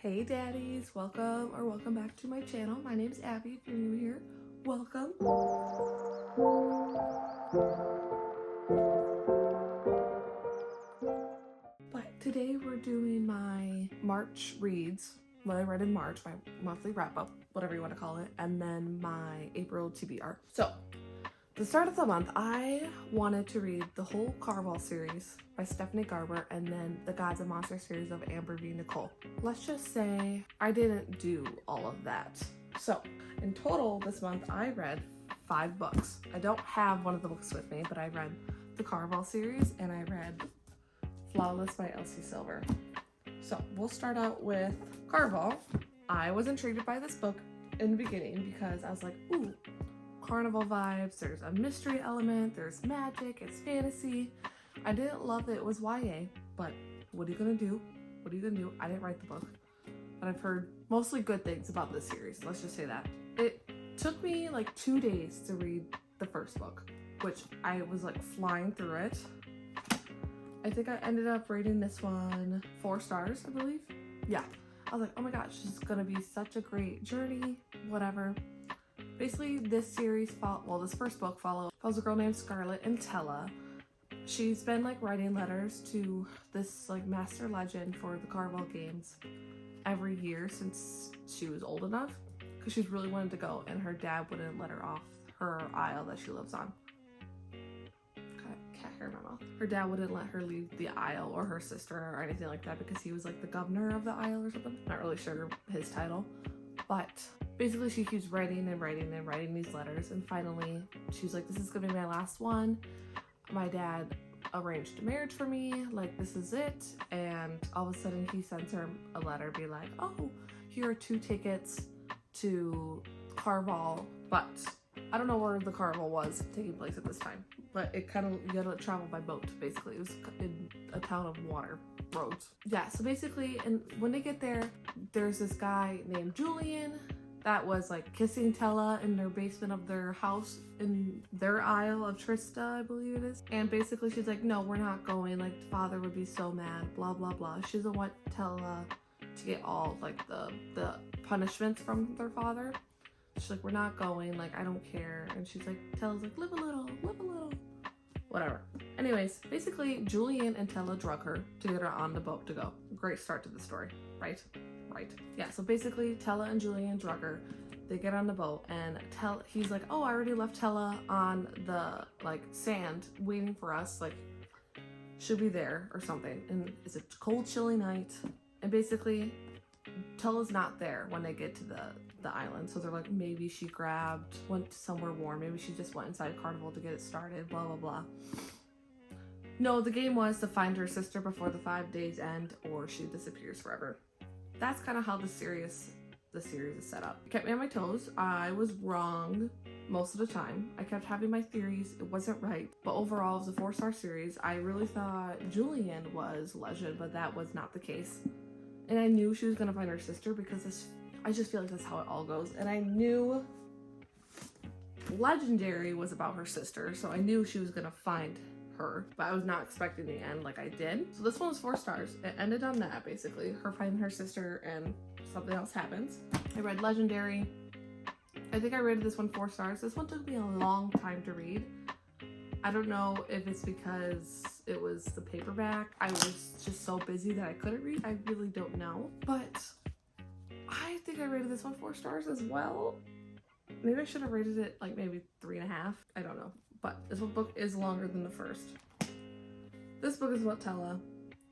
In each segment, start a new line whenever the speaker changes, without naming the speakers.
Hey daddies, welcome back to my channel. My name is Abby. If you're new here, welcome. But today we're doing my March reads, what I read in March, my monthly wrap up, whatever you want to call it, and then my April TBR. So, the start of the month, I wanted to read the whole Carval series by Stephanie Garber and then the Gods and Monsters series of Amber V. Nicole. Let's just say I didn't do all of that. So in total this month, I read 5 books. I don't have one of the books with me, but I read the Carval series and I read Flawless by Elsie Silver. So we'll start out with Carval. I was intrigued by this book in the beginning because I was like, ooh, carnival vibes, there's a mystery element, there's magic, it's fantasy. I didn't love that it was YA, but what are you gonna do? What are you gonna do? I didn't write the book, but I've heard mostly good things about this series. Let's just say that. It took me like 2 days to read the first book, which I was like flying through it. I think I ended up rating this one 4 stars, I believe. Yeah, I was like, oh my gosh, this is gonna be such a great journey, whatever. Basically, this series, this first book follows a girl named Scarlett and Tella. She's been like writing letters to this like master legend for the Carval games every year since she was old enough, because she's really wanted to go and her dad wouldn't let her off her isle that she lives on. Cat hair in my mouth. Her dad wouldn't let her leave the isle or her sister or anything like that because he was like the governor of the isle or something. Not really sure his title, but basically she keeps writing and writing and writing these letters, and finally she's like, this is gonna be my last one. My dad arranged a marriage for me, like this is it. And all of a sudden he sends her a letter being like, oh, here are 2 tickets to Carval, but I don't know where the Carval was taking place at this time, but it kind of, you had to travel by boat basically. It was in a town of water roads. Yeah, so basically, and when they get there, there's this guy named Julian that was like kissing Tella in their basement of their house in their Isle of Trista, I believe it is. And basically she's like, no, we're not going, like father would be so mad, blah blah blah. She doesn't want Tella to get all like the punishments from their father. She's like, we're not going, like I don't care. And she's like, Tella's like, live a little, whatever. Anyways, basically Julian and Tella drug her to get her on the boat to go. Great start to the story, right? Right. Yeah, so basically Tella and Julian drug her. They get on the boat and he's like, oh, I already left Tella on the like sand waiting for us, like she'll be there or something. And it's a cold, chilly night. And basically Tella's not there when they get to the island. So they're like, maybe she went somewhere warm. Maybe she just went inside Carnival to get it started, blah, blah, blah. No, the game was to find her sister before the 5 days end or she disappears forever. That's kind of how the series is set up. It kept me on my toes. I was wrong most of the time. I kept having my theories. It wasn't right. But overall, it was a 4-star series. I really thought Julian was legend, but that was not the case. And I knew she was going to find her sister because I just feel like that's how it all goes. And I knew Legendary was about her sister, so I knew she was going to find her, but I was not expecting the end like I did. So this one was 4 stars. It ended on that, basically, her finding her sister and something else happens. I read Legendary. I think I rated this one 4 stars. This one took me a long time to read. I don't know if it's because it was the paperback. I was just so busy that I couldn't read. I really don't know, but I think I rated this one 4 stars as well. Maybe I should have rated it like maybe 3.5. I don't know. But this book is longer than the first. This book is about Tella.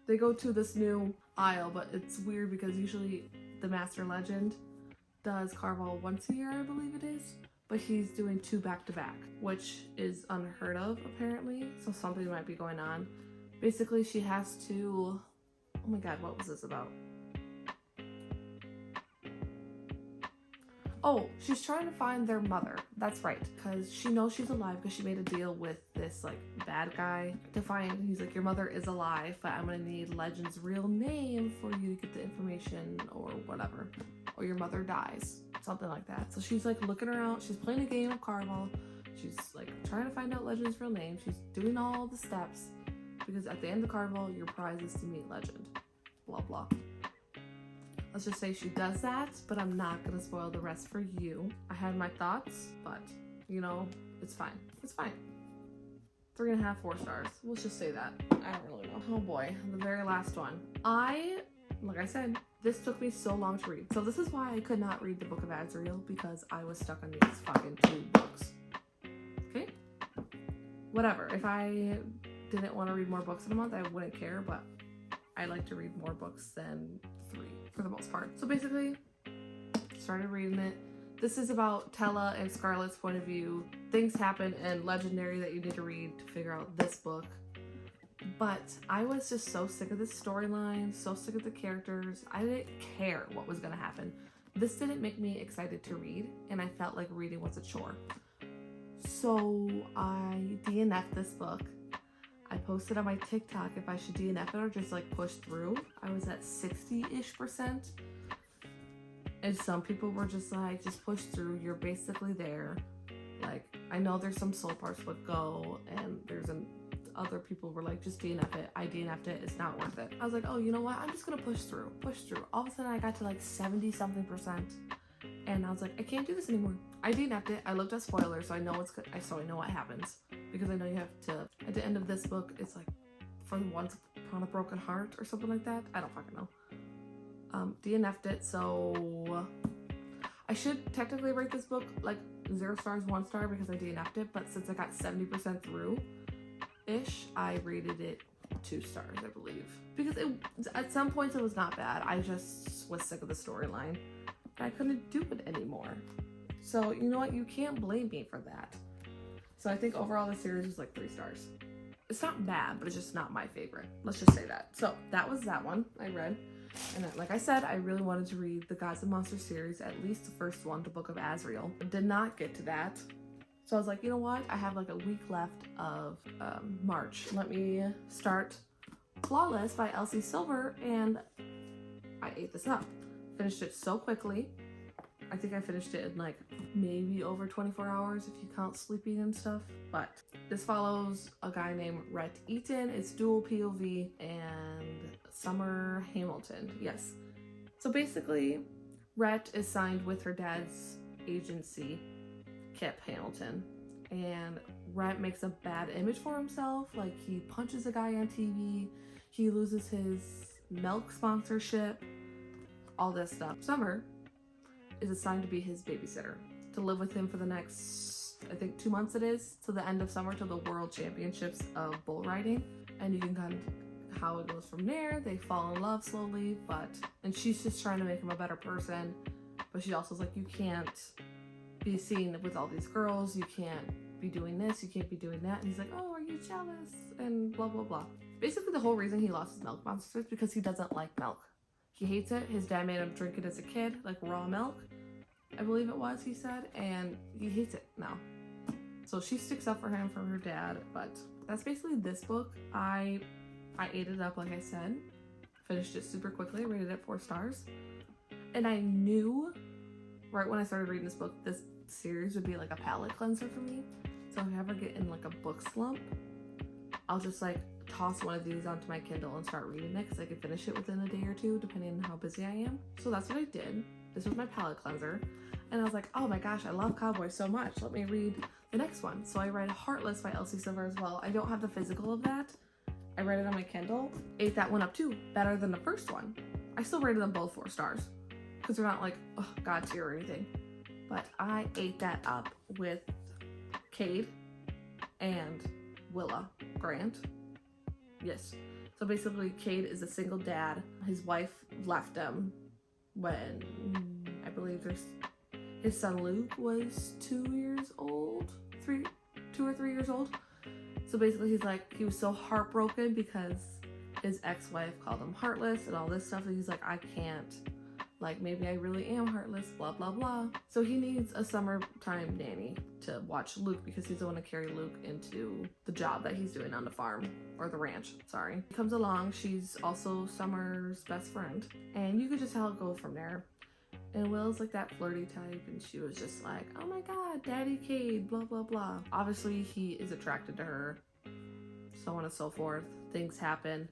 They go to this new isle, but it's weird because usually the Master Legend does Carval once a year, I believe it is. But he's doing 2 back-to-back, which is unheard of apparently. So something might be going on. Basically, she has to... Oh my god, what was this about? Oh, she's trying to find their mother. That's right, because she knows she's alive because she made a deal with this like bad guy to find. He's like, your mother is alive, but I'm gonna need Legend's real name for you to get the information or whatever, or your mother dies, something like that. So she's like looking around. She's playing a game of Carval. She's like trying to find out Legend's real name. She's doing all the steps because at the end of Carval, your prize is to meet Legend. Blah blah. Let's just say she does that, but I'm not gonna spoil the rest for you. I had my thoughts, but you know, it's fine. It's fine. 3.5, 4 stars. Let's just say that. I don't really know. Oh boy, the very last one. Like I said, this took me so long to read. So this is why I could not read the Book of Azrael, because I was stuck on these fucking 2 books. Okay? Whatever. If I didn't want to read more books in a month, I wouldn't care, but I like to read more books than 3 for the most part. So basically, started reading it. This is about Tella and Scarlett's point of view. Things happen and legendary that you need to read to figure out this book. But I was just so sick of this storyline, so sick of the characters. I didn't care what was going to happen. This didn't make me excited to read, and I felt like reading was a chore. So I DNF'd this book. I posted on my TikTok if I should DNF it or just like push through. I was at 60-ish%. And some people were just like, just push through, you're basically there. Like, I know there's some soul parts, but go. And there's other people were like, just DNF it. I DNF'd it, it's not worth it. I was like, oh, you know what? I'm just gonna push through. All of a sudden I got to like 70-something%. And I was like, I can't do this anymore. I DNF'd it. I looked at spoilers, so I know what's good. So I know what happens. Because I know you have to, at the end of this book, it's like, from Once Upon a Broken Heart or something like that. I don't fucking know. DNF'd it, so I should technically rate this book like 0 stars, 1 star because I DNF'd it, but since I got 70% through-ish, I rated it 2 stars, I believe. Because at some points it was not bad. I just was sick of the storyline. I couldn't do it anymore. So, you know what? You can't blame me for that. So I think overall the series was like 3 stars. It's not bad, but it's just not my favorite. Let's just say that. So that was that one I read. And like I said, I really wanted to read the Gods and Monsters series, at least the first one, the Book of Azrael. I did not get to that. So I was like, you know what? I have like a week left of March. Let me start Flawless by Elsie Silver, and I ate this up. Finished it so quickly. I think I finished it in like maybe over 24 hours if you count sleeping and stuff. But this follows a guy named Rhett Eaton. It's dual POV, and Summer Hamilton. Yes. So basically, Rhett is signed with her dad's agency, Kip Hamilton. And Rhett makes a bad image for himself. Like, he punches a guy on TV. He loses his milk sponsorship. All this stuff. Summer is assigned to be his babysitter, to live with him for the next, I think 2 months it is, to the end of summer, to the World Championships of bull riding. And you can kind of how it goes from there. They fall in love slowly, and she's just trying to make him a better person, but she also is like, you can't be seen with all these girls, you can't be doing this, you can't be doing that. And he's like, oh, are you jealous? And blah blah blah. Basically the whole reason he lost his milk sponsor is because he doesn't like milk. He hates it. His dad made him drink it as a kid, like raw milk, I believe it was, he said, and he hates it now. So she sticks up for him from her dad, but that's basically this book. I ate it up, like I said. Finished it super quickly, rated it 4 stars. And I knew right when I started reading this book, this series would be like a palate cleanser for me. So if I ever get in like a book slump, I'll just like toss one of these onto my Kindle and start reading it because I can finish it within a day or 2 depending on how busy I am. So that's what I did. This was my palate cleanser. And I was like, oh my gosh, I love cowboys so much. Let me read the next one. So I read Heartless by Elsie Silver as well. I don't have the physical of that. I read it on my Kindle. Ate that one up too. Better than the first one. I still rated them both 4 stars because they're not like, oh, God tier or anything. But I ate that up with Cade and Willa Grant. Yes. So basically, Cade is a single dad. His wife left him when I believe his son Luke was 2 years old, 2 or 3 years old. So basically, he was so heartbroken because his ex-wife called him heartless and all this stuff. And he's like, I can't. Like, maybe I really am heartless, blah, blah, blah. So he needs a summertime nanny to watch Luke because he's the one to carry Luke into the job that he's doing on the farm, or the ranch, sorry. He comes along, she's also Summer's best friend. And you could just tell it goes from there. And Will's like that flirty type, and she was just like, oh my God, Daddy Cade, blah, blah, blah. Obviously, he is attracted to her, so on and so forth. Things happen.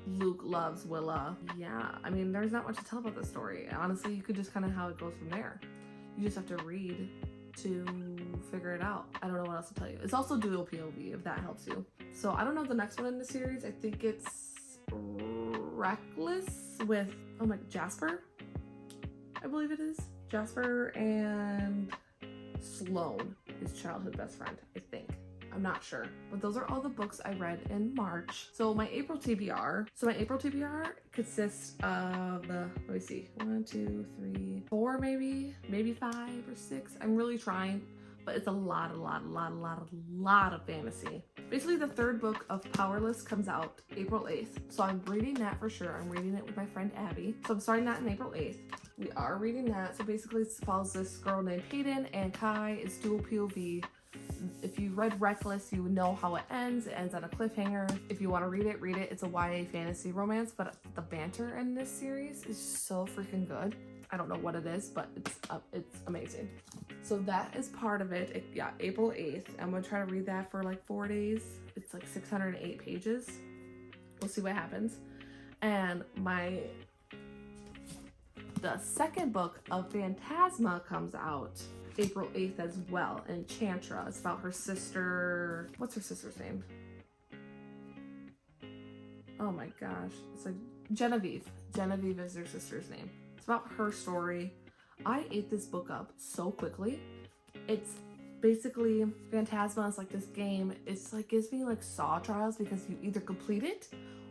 Luke loves Willa. Yeah, I mean, there's not much to tell about this story. Honestly, you could just kind of how it goes from there. You just have to read to figure it out. I don't know what else to tell you. It's also dual POV, if that helps you. So I don't know the next one in the series. I think it's Reckless with, oh my, Jasper? I believe it is. Jasper and Sloane, his childhood best friend, I think. I'm not sure. But those are all the books I read in March. So my April TBR. So my April TBR consists of, let me see, 1, 2, 3, 4 maybe 5 or 6. I'm really trying, but it's a lot of fantasy. Basically, the third book of Powerless comes out April 8th. So I'm reading that for sure. I'm reading it with my friend Abby. So I'm starting that on April 8th. We are reading that. So basically it follows this girl named Hayden and Kai. It's dual POV. If you read Reckless, you know how it ends. It ends on a cliffhanger. If you want to read it, read it. It's a YA fantasy romance, but the banter in this series is so freaking good. I don't know what it is, but it's amazing. So that is part of it. Yeah, April 8th. I'm going to try to read that for like 4 days. It's like 608 pages. We'll see what happens. And the second book of Phantasma comes out April 8th as well, Enchantra. It's about her sister. What's her sister's name? Oh my gosh. It's like Genevieve. Genevieve is her sister's name. It's about her story. I ate this book up so quickly. It's basically, Phantasma is like this game. It's like, gives me like Saw trials because you either complete it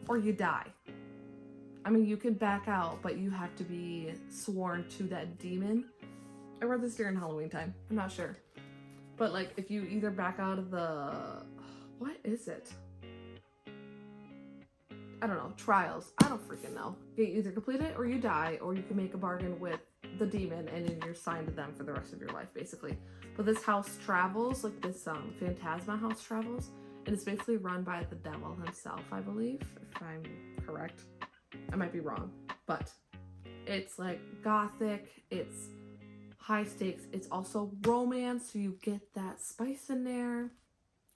or you die. I mean, you can back out, but you have to be sworn to that demon. I read this during Halloween time. I'm not sure. But like, if you either back out of the, what is it? I don't know, trials. I don't freaking know. You either complete it or you die, or you can make a bargain with the demon and then you're signed to them for the rest of your life, basically. But this house travels, like this Phantasma house travels, and it's basically run by the devil himself, I believe, if I'm correct. I might be wrong, but it's like gothic, it's high stakes, it's also romance, so you get that spice in there.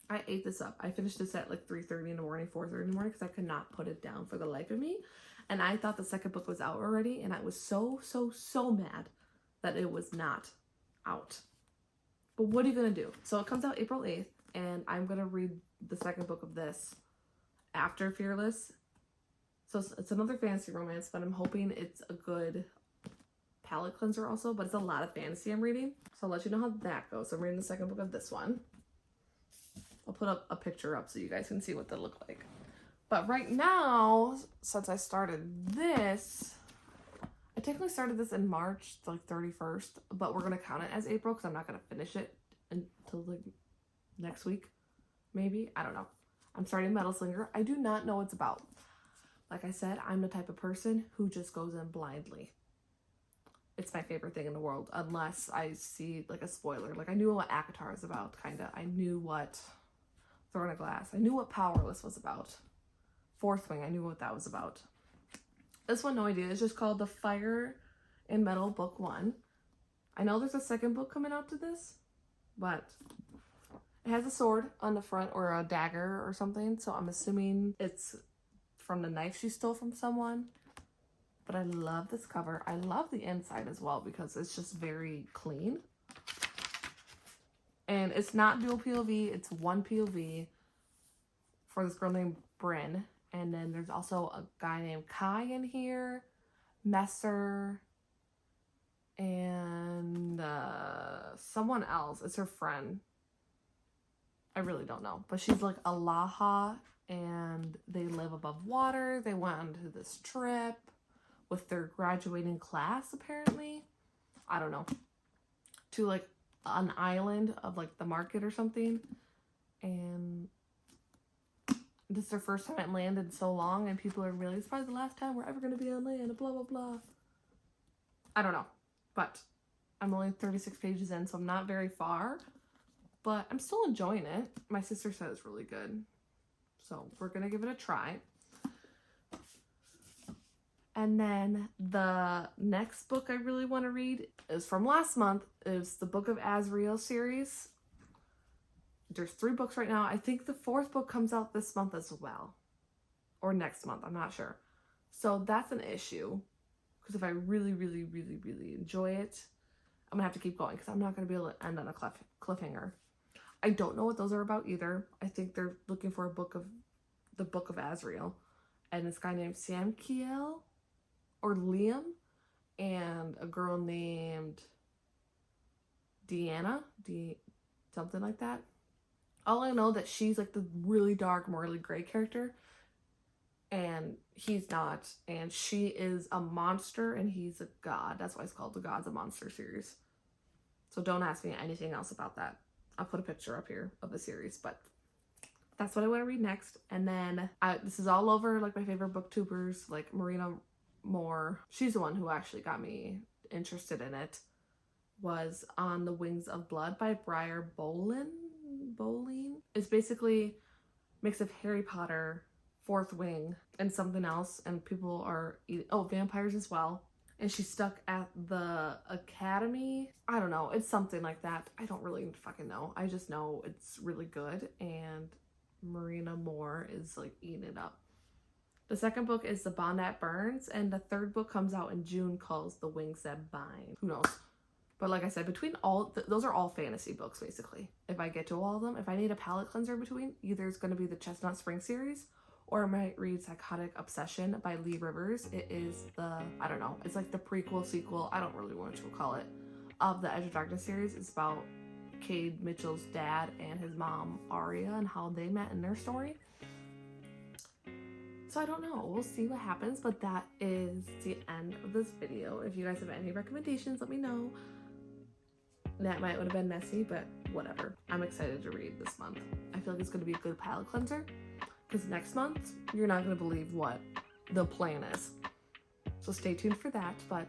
I ate this up. I finished this at like 3:30 in the morning, 4:30 in the morning, because I could not put it down for the life of me. And I thought the second book was out already, and I was so mad that it was not out. But what are you gonna do? So it comes out April 8th, and I'm gonna read the second book of this after Fearless. So it's another fantasy romance, but I'm hoping it's a good palate cleanser also, but it's a lot of fantasy I'm reading. So I'll let you know how that goes. So I'm reading the second book of this one. I'll put up a picture up so you guys can see what they look like. But right now, since I started this, I technically started this in March, like 31st, but we're going to count it as April because I'm not going to finish it until like next week, maybe. I don't know. I'm starting Metal Slinger. I do not know what it's about. Like I said, I'm the type of person who just goes in blindly. It's my favorite thing in the world, unless I see like a spoiler. Like I knew what ACOTAR is about, kind of. I knew what Throne of Glass. I knew what Powerless was about. Fourth Wing, I knew what that was about. This one, no idea. It's just called The Fire and Metal Book 1. I know there's a second book coming out to this, but it has a sword on the front or a dagger or something, so I'm assuming it's from the knife she stole from someone. But I love this cover. I love the inside as well because it's just very clean. And it's not dual POV, it's one POV for this girl named Bryn. And then there's also a guy named Kai in here, Messer, and someone else. It's her friend. I really don't know. But she's like a Laha, and they live above water. They went on to this trip with their graduating class, apparently. I don't know. To like an island of like the market or something. And this is their first time at land in so long, and people are really, it's probably the last time we're ever going to be on land, blah, blah, blah. I don't know. But I'm only 36 pages in, so I'm not very far. But I'm still enjoying it. My sister said it's really good. So we're going to give it a try. And then the next book I really want to read is from last month. It's the Book of Azrael series. There's 3 books right now. I think the 4th book comes out this month as well. or next month. I'm not sure. So that's an issue, because if I really, really, really, really enjoy it, I'm gonna have to keep going, because I'm not gonna be able to end on a cliffhanger. I don't know what those are about either. I think they're looking for the book of Azrael, and this guy named Sam Kiel or Liam, and a girl named Deanna, something like that. All I know that she's like the really dark, morally gray character, and he's not, and she is a monster and he's a god. That's why it's called the Gods of Monster series. So don't ask me anything else about that. I'll put a picture up here of the series, but that's what I want to read next. And then this is all over like my favorite booktubers, like Marina Moore. She's the one who actually got me interested in it. Was On the Wings of Blood by Briar Bolin. It's basically a mix of Harry Potter, Fourth Wing, and something else, and people are vampires as well. And she's stuck at the academy. I don't know, it's something like that. I don't really fucking know. I just know it's really good, and Marina Moore is like eating it up. The second book is The Bond That Burns, and the third book comes out in June called The Wings That Bind. Who knows? But like I said, between all, those are all fantasy books, basically. If I get to all of them, if I need a palate cleanser between, either it's going to be the Chestnut Spring series, or I might read Psychotic Obsession by Lee Rivers. It is I don't know, it's like the prequel, sequel, I don't really want to call it, of the Edge of Darkness series. It's about Cade Mitchell's dad and his mom, Aria, and how they met in their story. So I don't know, we'll see what happens, but that is the end of this video. If you guys have any recommendations, let me know. That might have been messy, but whatever. I'm excited to read this month. I feel like it's going to be a good palate cleanser, because next month, you're not going to believe what the plan is. So stay tuned for that, but